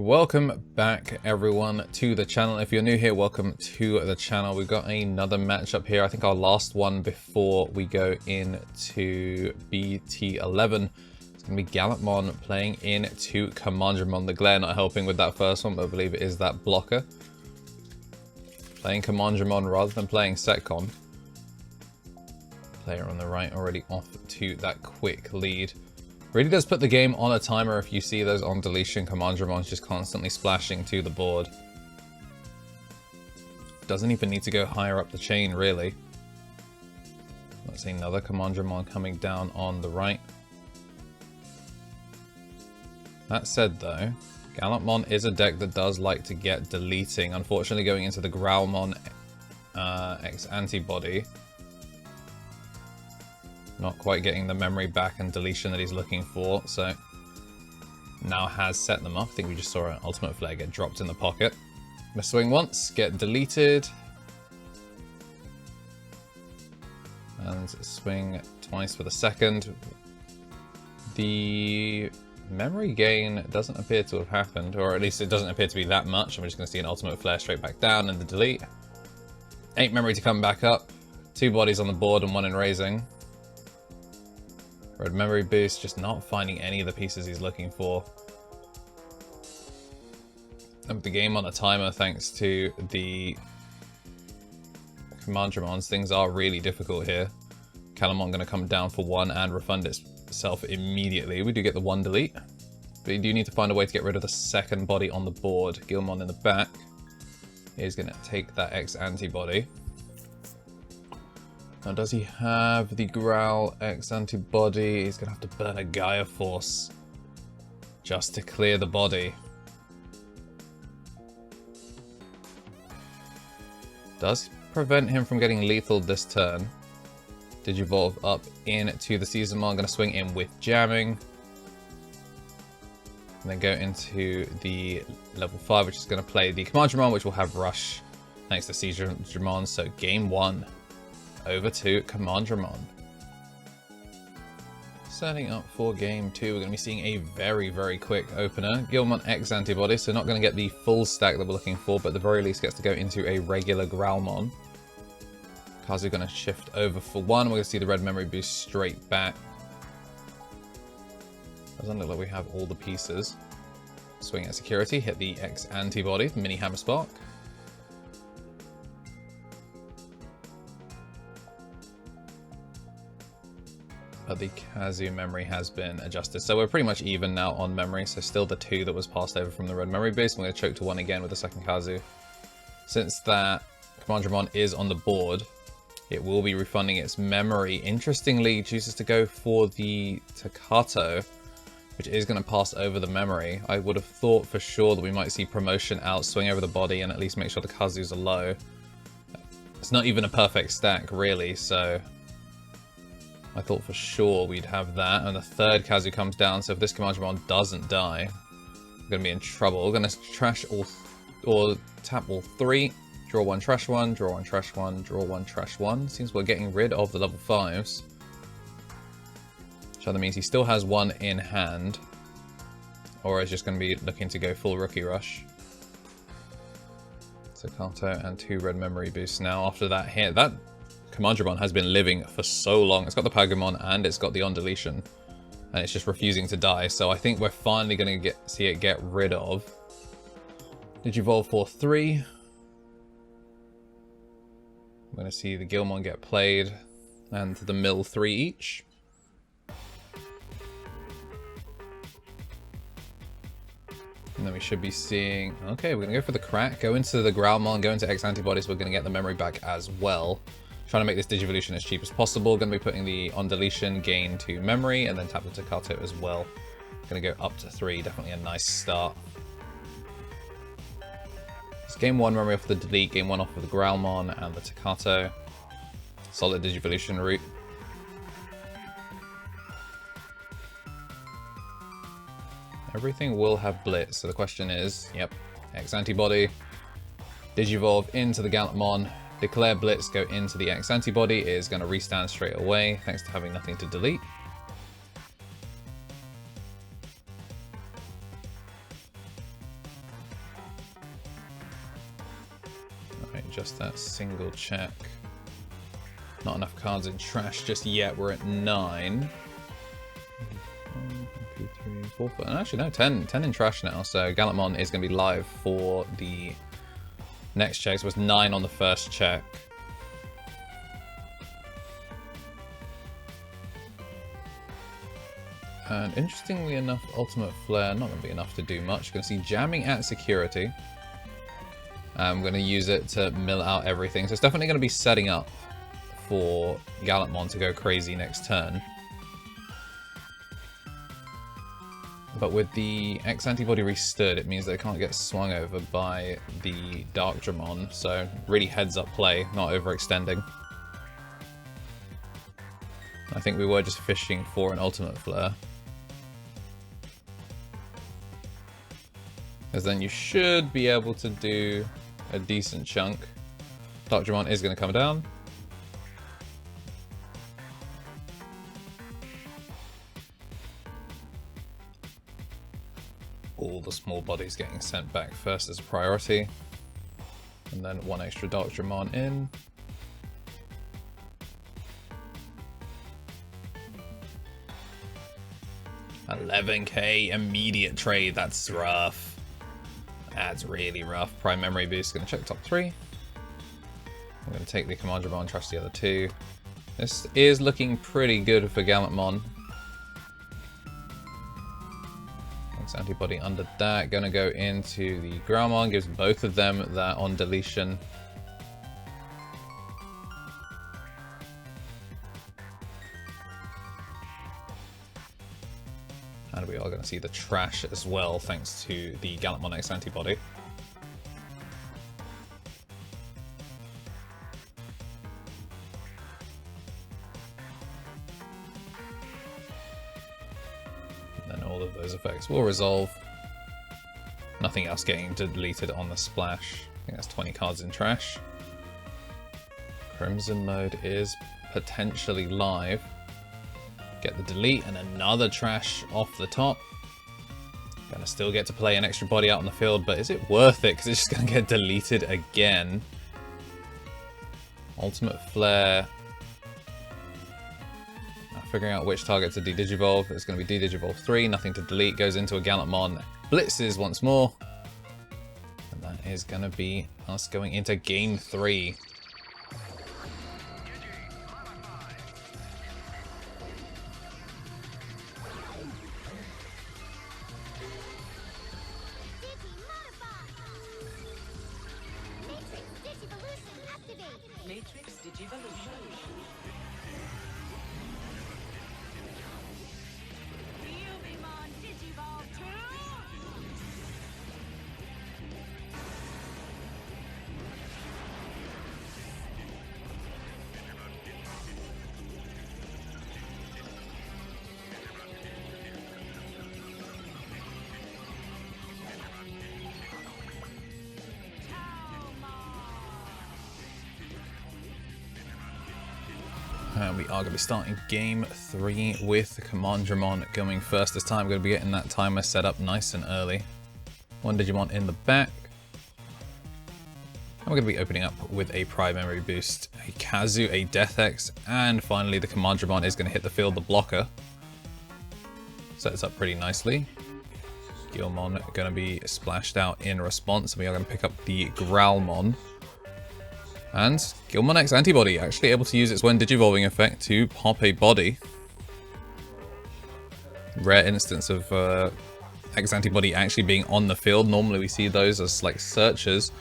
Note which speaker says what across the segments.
Speaker 1: Welcome back everyone to the channel. If you're new here, welcome to the channel. We've got another matchup here. I think our last one before we go into BT11. It's going to be Gallantmon playing into Commandermon. The glare not helping with that first one, but I believe it is that blocker. Playing Commandermon rather than playing Setcon. Player on the right already off to that quick lead. Really does put the game on a timer if you see those on deletion. Commandermon's just constantly splashing to the board. Doesn't even need to go higher up the chain, really. Let's see another Commandermon coming down on the right. That said, though, Gallantmon is a deck that does like to get deleting. Unfortunately, going into the Growlmon X antibody. Not quite getting the memory back and deletion that he's looking for, so now has set them off. I think we just saw an ultimate flare get dropped in the pocket. Miss swing once, get deleted. And swing twice for the second. The memory gain doesn't appear to have happened, or at least it doesn't appear to be that much. I'm just going to see an ultimate flare straight back down and the delete. 8 memory to come back up. 2 bodies on the board and 1 in raising. Red memory boost, just not finding any of the pieces he's looking for. And the game on a timer thanks to the Commandermons. Things are really difficult here. Gallantmon going to come down for 1 and refund itself immediately. We do get the 1 delete, but you do need to find a way to get rid of the second body on the board. Gallantmon in the back is going to take that X antibody. Now, does he have the Growl X antibody? He's going to have to burn a Gaia Force just to clear the body. Does prevent him from getting lethal this turn. Digivolve up into the Seasonmon. Going to swing in with jamming. And then go into the level 5, which is going to play the Commandermon, which will have Rush thanks to Seasonmon. So game 1. Over to Commandermon. Setting up for game 2, we're going to be seeing a very, very quick opener. Gallantmon X antibody, so not going to get the full stack that we're looking for, but at the very least gets to go into a regular Growlmon. Kazu going to shift over for 1. We're going to see the red memory boost straight back. Doesn't look like we have all the pieces. Swing at security, hit the X antibody, the mini hammer spark. The Kazu memory has been adjusted. So we're pretty much even now on memory. So still the 2 that was passed over from the red memory boost. I'm going to choke to 1 again with the second Kazu. Since that Commandermon is on the board, it will be refunding its memory. Interestingly, chooses to go for the Takato, which is going to pass over the memory. I would have thought for sure that we might see promotion out, swing over the body, and at least make sure the Kazus are low. It's not even a perfect stack, really, so I thought for sure we'd have that. And the third Kazu comes down, so if this Commandermon doesn't die, we're going to be in trouble. We're going to trash all, or tap all 3. Draw 1, trash 1, draw 1, trash 1, draw 1, trash 1. Seems we're getting rid of the level 5s. So that means he still has 1 in hand. Or is just going to be looking to go full rookie rush. So Kato and 2 red memory boosts now. After that hit, that Commandermon has been living for so long. It's got the Pagamon and it's got the on deletion. And it's just refusing to die. So I think we're finally going to see it get rid of. Digivolve for 3. I'm going to see the Gallantmon get played. And the Mill 3 each. And then we should be seeing... Okay, we're going to go for the crack. Go into the Growlmon, go into X antibodies. We're going to get the memory back as well. Trying to make this Digivolution as cheap as possible. Going to be putting the on deletion gain to memory and then tap the Takato as well. Going to go up to 3. Definitely a nice start. It's game 1 memory off the delete, game 1 off of the Growlmon and the Takato. Solid Digivolution route. Everything will have Blitz, so the question is, yep, X antibody. Digivolve into the Gallantmon. Declare Blitz, go into the X antibody, is going to restand straight away, thanks to having nothing to delete. just that single check. Not enough cards in trash just yet. We're at 9. 1, 2, 3, 4, 5. Actually, no, 10 in trash now. So Gallantmon is going to be live for the next check. So it was 9 on the first check. And interestingly enough, Ultimate Flare not going to be enough to do much. You're going to see jamming at security. I'm going to use it to mill out everything. So it's definitely going to be setting up for Gallantmon to go crazy next turn. But with the X antibody restood, it means they can't get swung over by the Dark Dramon. So really heads up play, not overextending. I think we were just fishing for an Ultimate Flare. Because then you should be able to do a decent chunk. Dark Dramon is going to come down. All the small bodies getting sent back first as a priority. And then 1 extra Dark Dramon in. $11K immediate trade, that's rough. That's really rough. Prime Memory Boost, going to check top 3. I'm going to take the Commander Dramon, trash the other 2. This is looking pretty good for Gallantmon. Next antibody under that, going to go into the Growlmon, gives both of them that on deletion. And we are going to see the trash as well, thanks to the Gallantmon X antibody. And then all of those effects will resolve. Nothing else getting deleted on the splash. I think that's 20 cards in trash. Crimson mode is potentially live. Get the delete and another trash off the top. Gonna still get to play an extra body out on the field, but is it worth it? Because it's just gonna get deleted again. Ultimate Flare. Now figuring out which target to de-digivolve. It's gonna be de-digivolve 3, nothing to delete, goes into a Gallantmon. Blitzes once more. And that is gonna be us going into game 3. And we are going to be starting game 3 with Commander Dramon going first this time. We're going to be getting that timer set up nice and early. 1 Digimon in the back. And we're going to be opening up with a Prime Memory Boost, a Kazu, a Death X, and finally the Commander Dramon is going to hit the field, the blocker. Sets up pretty nicely. Gillmon going to be splashed out in response. We are going to pick up the Growlmon. And Gallantmon X antibody actually able to use its when digivolving effect to pop a body. Rare instance of X antibody actually being on the field. Normally we see those as like searchers,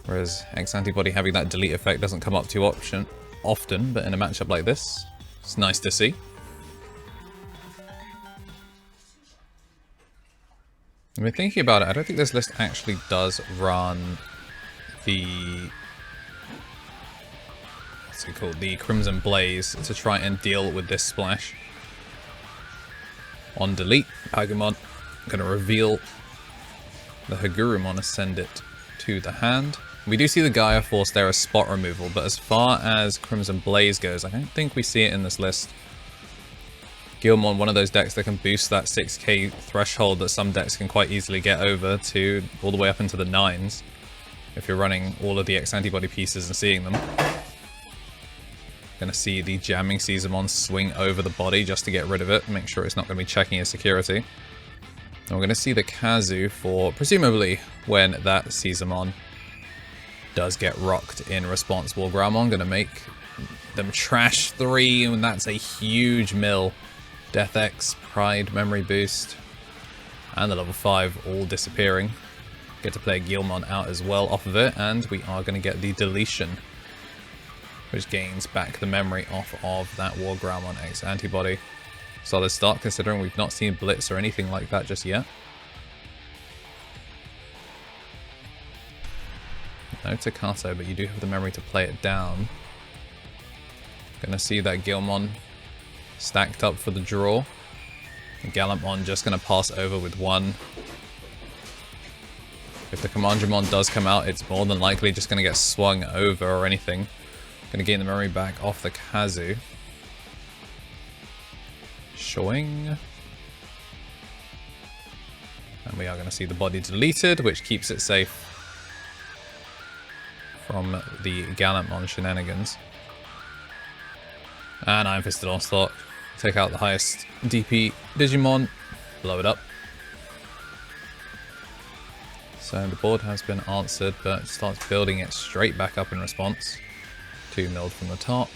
Speaker 1: whereas X antibody having that delete effect doesn't come up too often. But in a matchup like this, it's nice to see. I mean, thinking about it, I don't think this list actually does run the what's it called? The Crimson Blaze to try and deal with this splash. On delete, Agumon going to reveal the Hagurumon and send it to the hand. We do see the Gaia Force there as spot removal, but as far as Crimson Blaze goes, I don't think we see it in this list. Gillmon, one of those decks that can boost that 6k threshold that some decks can quite easily get over to all the way up into the 9s. if you're running all of the X-Antibody pieces and seeing them. Gonna see the jamming Caesarmon swing over the body just to get rid of it, make sure it's not gonna be checking his security. And we're gonna see the Kazu for, presumably, when that Caesarmon does get rocked in response. War Growlmon gonna make them trash 3, and that's a huge mill. Death X, Pride, Memory Boost, and the level 5 all disappearing. Get to play a Guilmon out as well off of it, and we are going to get the deletion, which gains back the memory off of that War Growlmon X antibody. Solid start considering we've not seen Blitz or anything like that just yet. No Takato, but you do have the memory to play it down. Gonna see that Guilmon stacked up for the draw. Gallantmon just gonna pass over with 1. If the Commandramon does come out, it's more than likely just gonna get swung over or anything. Gonna gain the memory back off the Kazu. Showing. And we are gonna see the body deleted, which keeps it safe from the Gallantmon shenanigans. And Iron Fisted Onslaught. Take out the highest DP Digimon. Blow it up. So the board has been answered, but starts building it straight back up in response. 2 milled from the top.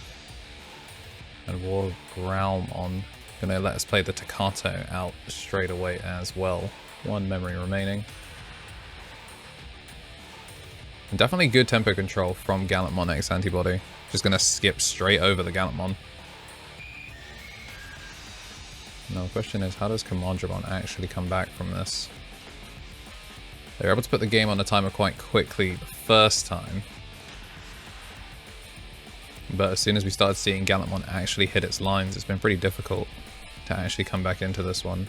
Speaker 1: And War Growlmon gonna let us play the Takato out straight away as well. 1 memory remaining. And definitely good tempo control from Gallantmon X Antibody. Just gonna skip straight over the Gallantmon. Now the question is, how does Commandramon actually come back from this? They were able to put the game on the timer quite quickly the first time. But as soon as we started seeing Gallantmon actually hit its lines, it's been pretty difficult to actually come back into this one.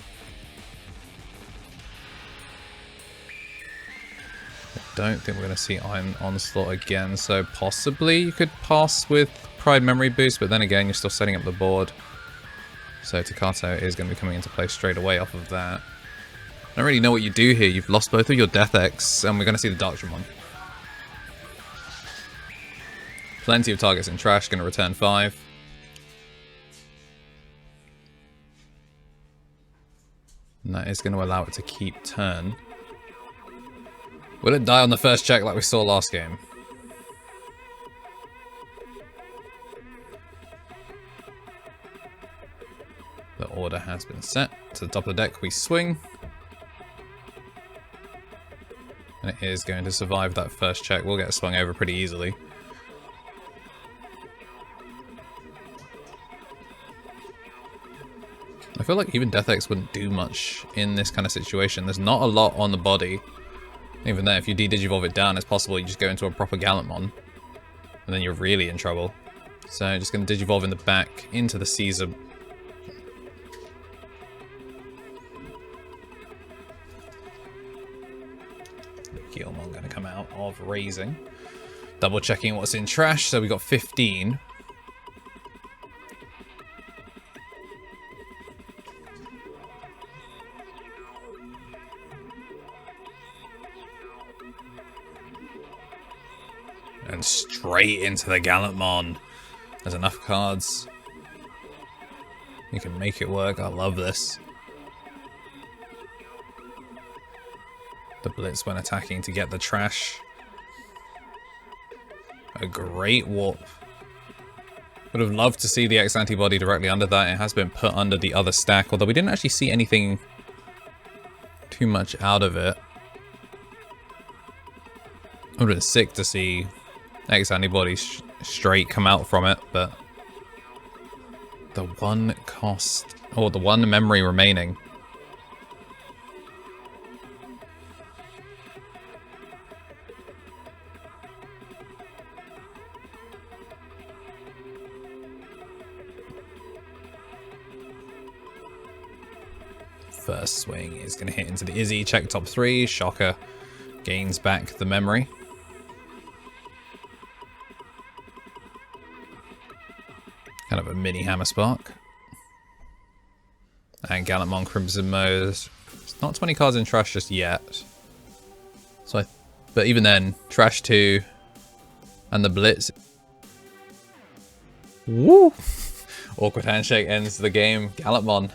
Speaker 1: I don't think we're going to see Iron Onslaught again, so possibly you could pass with Pride Memory Boost, but then again you're still setting up the board. So Takato is going to be coming into play straight away off of that. I don't really know what you do here. You've lost both of your Death X, and we're going to see the Darkdramon. Plenty of targets in trash, going to return 5. And that is going to allow it to keep turn. Will it die on the first check like we saw last game? The order has been set. To the top of the deck we swing. And it is going to survive that first check. We'll get swung over pretty easily. I feel like even Death X wouldn't do much in this kind of situation. There's not a lot on the body. Even there, if you de-digivolve it down, it's possible you just go into a proper Gallantmon. And then you're really in trouble. So just going to digivolve in the back into the Caesar. Guilmon going to come out of raising. Double checking what's in trash, so we got 15. And straight into the Gallantmon. There's enough cards. You can make it work. I love this. The Blitz when attacking to get the trash. A great warp. Would have loved to see the X antibody directly under that. It has been put under the other stack, although we didn't actually see anything too much out of it. It would have been sick to see X antibody straight come out from it, but the 1 cost, or the 1 memory remaining. First swing is going to hit into the Izzy, check top 3, Shocker gains back the memory. Kind of a mini Hammer Spark. And Gallantmon Crimson Mode. It's not 20 cards in trash just yet. So I But even then, Trash 2 and the Blitz. Woo! Awkward handshake ends the game. Gallantmon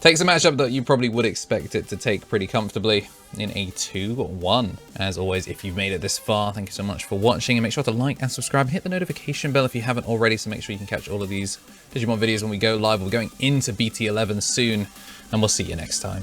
Speaker 1: takes a matchup that you probably would expect it to take pretty comfortably in a 2-1. As always, if you've made it this far, thank you so much for watching, and make sure to like and subscribe. Hit the notification bell if you haven't already, so make sure you can catch all of these Digimon videos when we go live. We're going into BT11 soon, and we'll see you next time.